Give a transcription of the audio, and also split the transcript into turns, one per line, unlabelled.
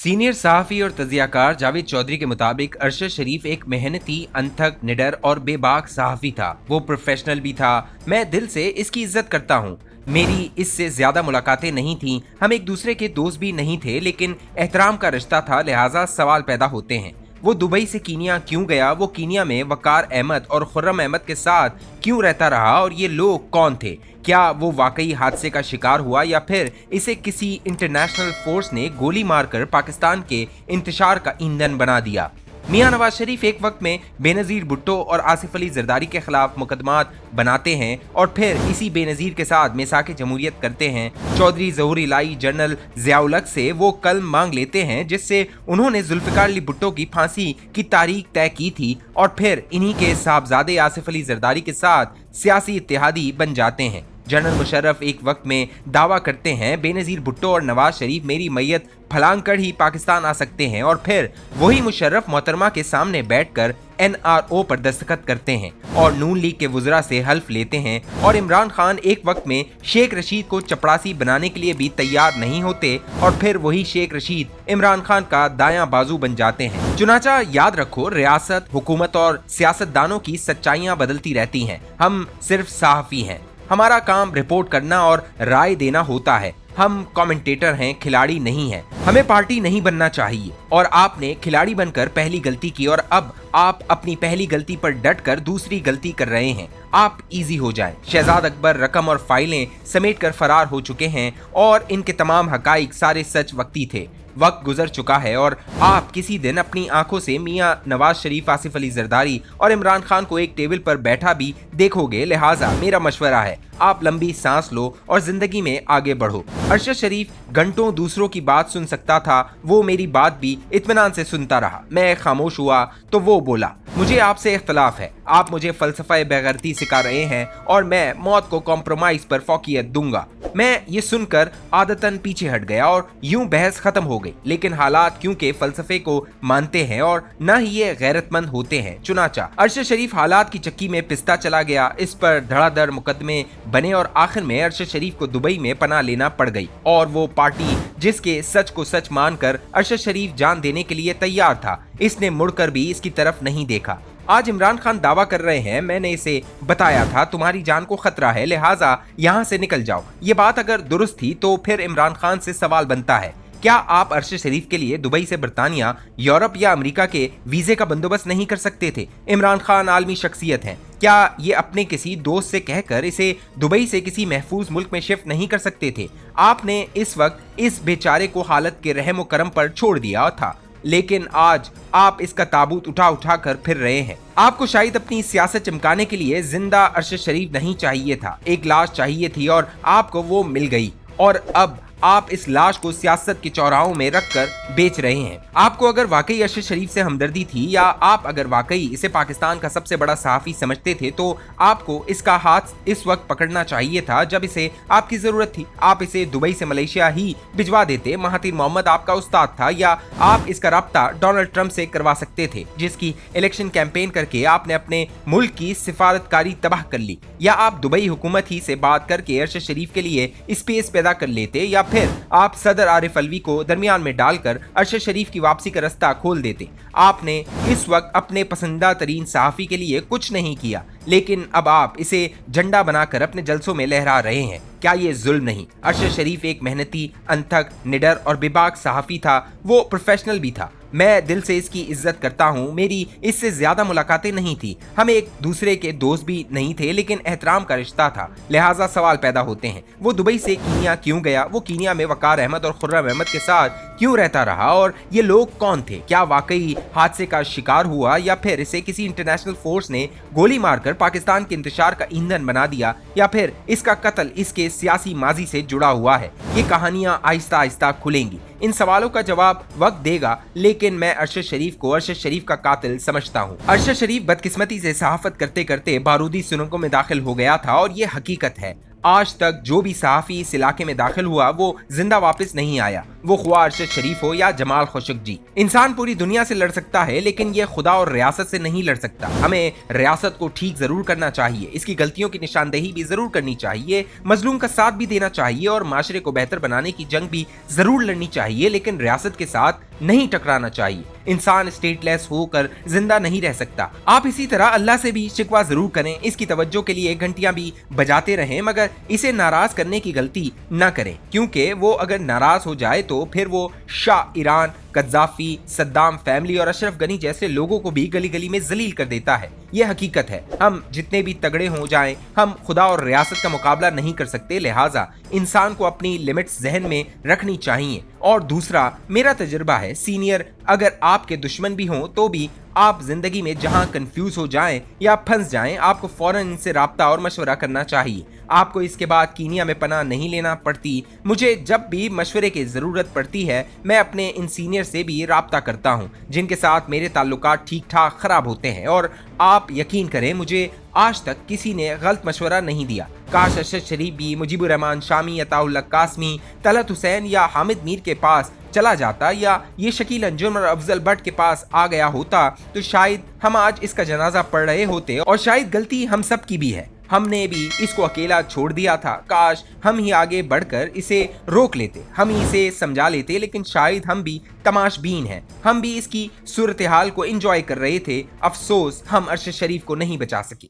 Senior सहाफ़ी और तजियाकार जावेद चौधरी के मुताबिक अरशद शरीफ एक मेहनती, अनथक, निडर और बेबाक सहाफ़ी था। वो प्रोफेशनल भी था। मैं दिल से इसकी इज्जत करता हूँ। मेरी इससे ज्यादा मुलाकातें नहीं थीं। हम एक दूसरे के दोस्त भी नहीं थे, लेकिन एहतराम का रिश्ता था, लिहाजा सवाल पैदा होते हैं। वो दुबई से कीनिया क्यों गया? वो कीनिया में वकार अहमद और खुर्रम अहमद के साथ क्यों रहता रहा? और ये लोग कौन थे? क्या वो वाकई हादसे का शिकार हुआ या फिर इसे किसी इंटरनेशनल फोर्स ने गोली मारकर पाकिस्तान के इंतशार का ईंधन बना दिया? मियां नवाज शरीफ एक वक्त में बेनजीर भुट्टो और आसिफ अली जरदारी के खिलाफ मुकदमात बनाते हैं और फिर इसी बेनजीर के साथ मिसाके जमहूरियत करते हैं। चौधरी ज़हूर इलाही जनरल ज़ियाउल हक से वो कलम मांग लेते हैं जिससे उन्होंने जुल्फ़िकार अली भुट्टो की फांसी की तारीख तय की थी और फिर इन्हीं के साहबजादे आसिफ अली जरदारी के साथ सियासी इत्तेहादी बन जाते हैं। जनरल मुशर्रफ एक वक्त में दावा करते हैं बेनजीर भुट्टो और नवाज शरीफ मेरी मैयत फलांग कर ही पाकिस्तान आ सकते हैं और फिर वही मुशर्रफ मोहतरमा के सामने बैठकर NRO पर दस्तखत करते हैं और नून लीग के वुज़रा से हल्फ लेते हैं। और इमरान खान एक वक्त में शेख रशीद को चपरासी बनाने के लिए भी तैयार नहीं होते और फिर वही शेख रशीद इमरान खान का दायां बाजू बन जाते हैं। चुनाचा याद रखो, रियासत, हुकूमत और सियासतदानों की सच्चाइयां बदलती रहती हैं। हम सिर्फ सहाफ़ी हैं। हमारा काम रिपोर्ट करना और राय देना होता है। हम कमेंटेटर हैं, खिलाड़ी नहीं हैं। हमें पार्टी नहीं बनना चाहिए और आपने खिलाड़ी बनकर पहली गलती की और अब आप अपनी पहली गलती पर डटकर दूसरी गलती कर रहे हैं। आप इजी हो जाएं। शहजाद अकबर रकम और फाइलें समेट कर फरार हो चुके हैं और इनके तमाम हकाइक सारे सच वक्ती थे। वक्त गुजर चुका है और आप किसी दिन अपनी आंखों से मियां नवाज शरीफ, आसिफ अली जरदारी और इमरान खान को एक टेबल पर बैठा भी देखोगे। लिहाजा मेरा मशवरा है, आप लंबी सांस लो और जिंदगी में आगे बढ़ो। अरशद शरीफ घंटों दूसरों की बात सुन सकता था, वो मेरी बात भी इत्मीनान से सुनता रहा। मैं खामोश हुआ तो वो बोला, मुझे आपसे इख्तलाफ है। आप मुझे फलसफा बेगैरती सिखा रहे हैं और मैं मौत को कॉम्प्रोमाइज पर फौकियत दूंगा। मैं ये सुनकर आदतन पीछे हट गया और यूं बहस खत्म हो गई। लेकिन हालात क्योंकि फलसफे को मानते हैं और न ही ये गैरतमंद होते हैं, चुनाचा अरशद शरीफ हालात की चक्की में पिसता चला गया। इस पर धड़ाधड़ मुकदमे बने और आखिर में अरशद शरीफ को दुबई में पनाह लेना पड़ गई। और वो पार्टी जिसके सच को सच मानकर अरशद शरीफ जान देने के लिए तैयार था, इसने मुड़कर भी इसकी तरफ नहीं देखा। आज इमरान खान दावा कर रहे हैं मैंने इसे बताया था तुम्हारी जान को खतरा है, लिहाजा यहाँ से निकल जाओ। ये बात अगर दुरुस्त थी तो फिर इमरान खान से सवाल बनता है, क्या आप अरशद शरीफ के लिए दुबई से बरतानिया, यूरोप या अमेरिका के वीजे का बंदोबस्त नहीं कर सकते थे? इमरान खान आलमी शख्सियत हैं, क्या ये अपने किसी दोस्त से कहकर इसे दुबई से किसी महफूज मुल्क में शिफ्ट नहीं कर सकते थे? आपने इस वक्त इस बेचारे को हालत के रहम व करम पर छोड़ दिया था, लेकिन आज आप इसका ताबूत उठा उठा कर फिर रहे हैं। आपको शायद अपनी सियासत चमकाने के लिए जिंदा अरशद शरीफ नहीं चाहिए था, एक लाश चाहिए थी और आपको वो मिल गई। और अब आप इस लाश को सियासत के चौराहों में रखकर बेच रहे हैं। आपको अगर वाकई अरशद शरीफ से हमदर्दी थी या आप अगर वाकई इसे पाकिस्तान का सबसे बड़ा सहाफ़ी समझते थे तो आपको इसका हाथ इस वक्त पकड़ना चाहिए था जब इसे आपकी जरूरत थी। आप इसे दुबई से मलेशिया ही भिजवा देते। महातिर मोहम्मद आपका उस्ताद था, या आप इसका राब्ता डोनाल्ड ट्रंप से करवा सकते थे जिसकी इलेक्शन कैंपेन करके आपने अपने मुल्क की सिफारतकारी तबाह कर ली, या आप दुबई हुकूमत ही से बात करके अरशद शरीफ के लिए स्पेस पैदा कर लेते, या फिर आप सदर आरिफ अलवी को दरमियान में डालकर अरशद शरीफ की वापसी का रास्ता खोल देते। आपने इस वक्त अपने पसंदीदा तरीन सहाफ़ी के लिए कुछ नहीं किया, लेकिन अब आप इसे झंडा बनाकर अपने जलसों में लहरा रहे हैं। क्या ये जुल्म नहीं? अरशद शरीफ एक मेहनती, अनथक, निडर और बेबाक सहाफ़ी था। वो प्रोफेशनल भी था। मैं दिल से इसकी इज्जत करता हूँ। मेरी इससे ज्यादा मुलाकातें नहीं थी। हम एक दूसरे के दोस्त भी नहीं थे, लेकिन एहतराम का रिश्ता था। लिहाजा सवाल पैदा होते हैं, वो दुबई से कीनिया क्यों गया? वो कीनिया में वकार अहमद और खुर्रम अहमद के साथ क्यों रहता रहा? और ये लोग कौन थे? क्या वाकई हादसे का शिकार हुआ या फिर इसे किसी इंटरनेशनल फोर्स ने गोली मारकर पाकिस्तान के इंतशार का ईंधन बना दिया, या फिर इसका कत्ल इसके सियासी माजी से जुड़ा हुआ है? ये कहानियां आहिस्ता आहिस्ता खुलेंगी। इन सवालों का जवाब वक्त देगा, लेकिन मैं अरशद शरीफ को अरशद शरीफ का कातिल समझता हूँ। अरशद शरीफ बदकिस्मती से सहाफत करते करते बारूदी सुरंगों में दाखिल हो गया था और ये हकीकत है। आज तक जो भी सहाफ़ी इस इलाके में दाखिल हुआ वो जिंदा वापस नहीं आया। वो ख्वाह अरशद शरीफ हो या जमाल खशोगी। इंसान पूरी दुनिया से लड़ सकता है, लेकिन ये खुदा और रियासत से नहीं लड़ सकता। हमें रियासत को ठीक जरूर करना चाहिए, इसकी गलतियों की निशानदेही भी जरूर करनी चाहिए, मजलूम का साथ भी देना चाहिए और माशरे को बेहतर बनाने की जंग भी जरूर लड़नी चाहिए, लेकिन रियासत के साथ नहीं टकराना चाहिए। इंसान स्टेटलेस होकर जिंदा नहीं रह सकता। आप इसी तरह अल्लाह से भी शिकवा जरूर करें, इसकी तवज्जो के लिए घंटियां भी बजाते रहें, मगर इसे नाराज करने की गलती न करें, क्योंकि वो अगर नाराज हो जाए तो फिर वो शाह ईरान, कद्दाफी, सद्दाम फैमिली और अशरफ गनी जैसे लोगों को भी गली गली में जलील कर देता है। ये हकीकत है। हम जितने भी तगड़े हो जाएं, हम खुदा और रियासत का मुकाबला नहीं कर सकते। लिहाजा इंसान को अपनी लिमिट्स जहन में रखनी चाहिए। और दूसरा, मेरा तजुर्बा है, सीनियर अगर आपके दुश्मन भी हों तो भी आप जिंदगी में जहां कंफ्यूज हो जाएं या फंस जाएं, आपको फौरन इनसे राब्ता और मशवरा करना चाहिए। आपको इसके बाद कीनिया में पनाह नहीं लेना पड़ती। मुझे जब भी मशवरे की जरूरत पड़ती है, मैं अपने इन सीनियर से भी राब्ता करता हूं, जिनके साथ मेरे ताल्लुकात ठीक ठाक खराब होते हैं। और आप यकीन करें, मुझे आज तक किसी ने गलत मशवरा नहीं दिया। काश अरशद शरीफ भी मुजीबुर रहमान शामी, अताउल्लाह कासमी, तलत हुसैन या हामिद मीर के पास चला जाता, या ये शकील अंजुम और अफजल भट्ट के पास आ गया होता, तो शायद हम आज इसका जनाजा पढ़ रहे होते। और शायद गलती हम सब की भी है, हमने भी इसको अकेला छोड़ दिया था। काश हम ही आगे बढ़कर इसे रोक लेते, हम ही इसे समझा लेते, लेकिन शायद हम भी तमाशबीन हैं, हम भी इसकी सूरत हाल को एंजॉय कर रहे थे। अफसोस हम अरशद शरीफ को नहीं बचा सके।